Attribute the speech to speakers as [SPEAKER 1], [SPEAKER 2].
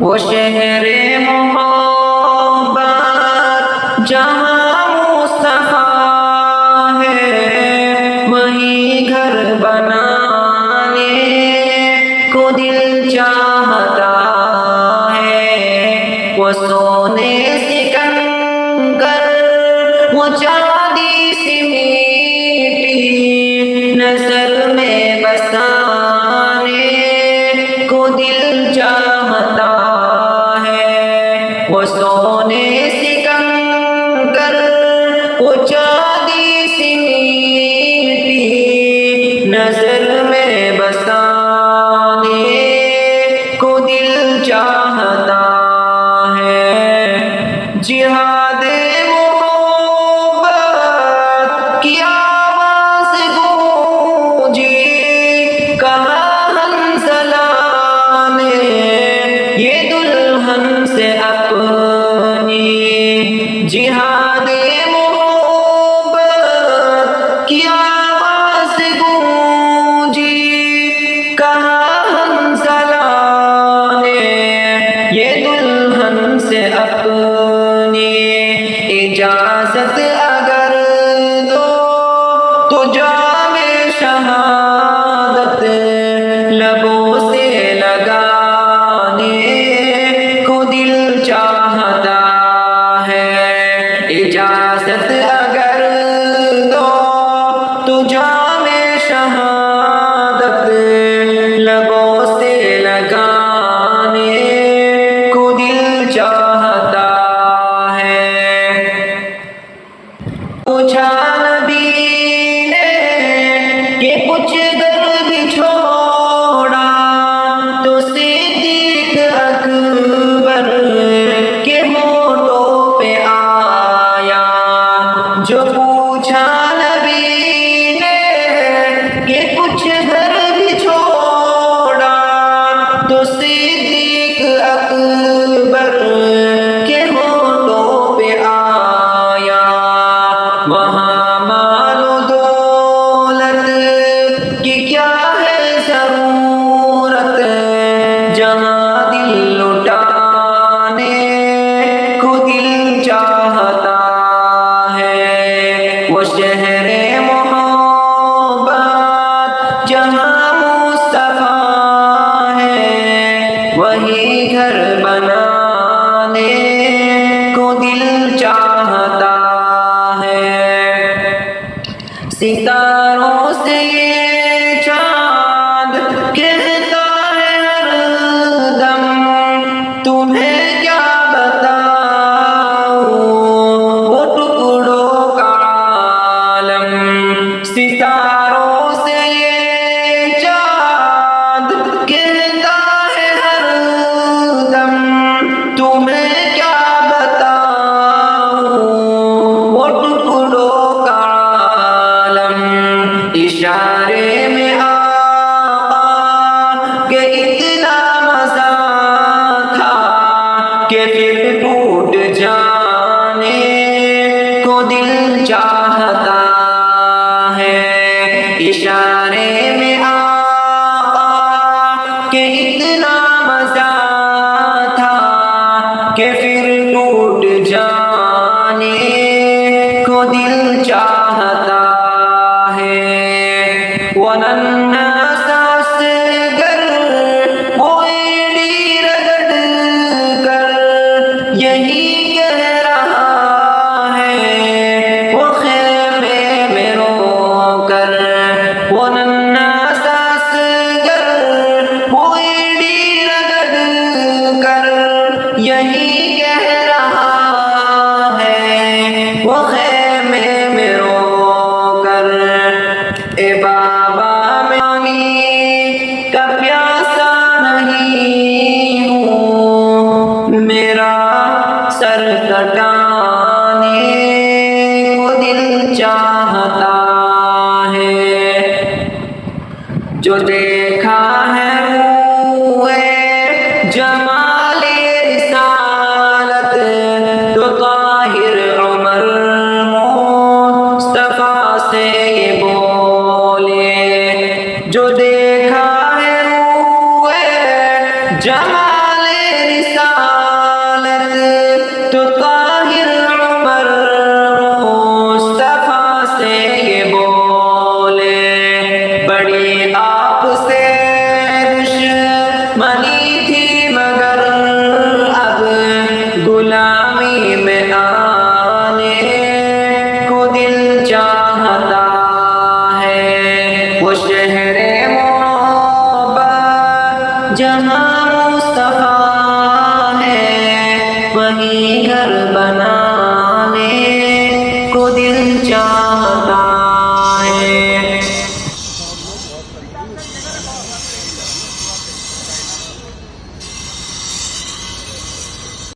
[SPEAKER 1] وہ شہر محبت جہاں مصطفیٰ ہے، وہیں گھر بنانے کو دل چاہتا ہے۔ وہ سونے سے کنکر، وہ چاندی سی میٹھی، نظر میں بسانے کو دل چاہتا ہے۔ وہ سونے سے کنکر، وہ چاندی سی میٹھی، نظر میں بسانے کو دل چاہتا ہے۔ جہاد محبت کی آواز گونجی، کہا حنظلہ نے یہ دلہن سے اپنی۔ جہاد محبت کی آواز گونجی، کہا حنظلہ نے یہ دلہن سے اپنی۔ اجازت اگر دو تو جام شہادت لبوں سے لگانے کو دل چاہتا ہے۔ اجازت اگر دو تو جام شہادت لبوں سے لگانے کو دل چاہتا ہے۔ پوچھا نبی نے کہ کچھ در بھی چھوڑا، تو صدیق اکبر کے ہونٹوں پہ آیا۔ جو پوچھا نبی نے کہ کچھ در بھی چھوڑا، تو صدیق اکبر کے ہونٹوں پہ آیا۔ وہاں مال و دولت کی کیا ہے ضرورت، جہاں دل لٹانے کو دل چاہتا ہے۔ وہ شہر محبت جہاں مصطفیٰ ہے، وہی گھر بنانے کو دل چاہتا ہے۔ ستاروں سے یہ چاند کہتا ہے ہر دم، تمہیں کیا بتاؤں وہ ٹکڑوں کا عالم۔ ستاروں سے یہ چاند کہتا ہے ہر دم، تمہیں کیا بتاؤں وہ ٹکڑوں کا عالم۔ اشارے میں آقا کہ اتنا مزہ تھا کہ پھر ٹوٹ جانے کو دل چاہتا ہے۔ اشارے میں آقا کہ اتنا مزہ تھا کہ پھر ٹوٹ جانے کو دل چاہتا ہے۔ وہ ننھا سا اصغر وہ ایڑی رگڑ کر یہی کہہ رہا ہے، وہ خیمے میں رو کر۔ وہ ننھا سا اصغر وہ ایڑی رگڑ کر یہی کہہ رہا ہے، وہ خیمے میں رو کر۔ اے بابا میں پانی کا پیاسا نہیں ہوں، میرا سر کٹانے کو دل چاہتا ہے۔ جو دیکھا ہے روئے جمال رسالت، تو طاہر عمر مصطفیٰ سے یہ بولے۔ جو دیکھا ہے روئے جمال رسالت تو طاہر عمر مصطفیٰ سے یہ بولے، بڑی آپ سے دشمنی تھی مگر اب غلامی میں آنے کو دل چاہتا ہے، وہ شہر محبت جہاں مصطفیٰ ہے وہیں گھر بنانے کو دل چاہتا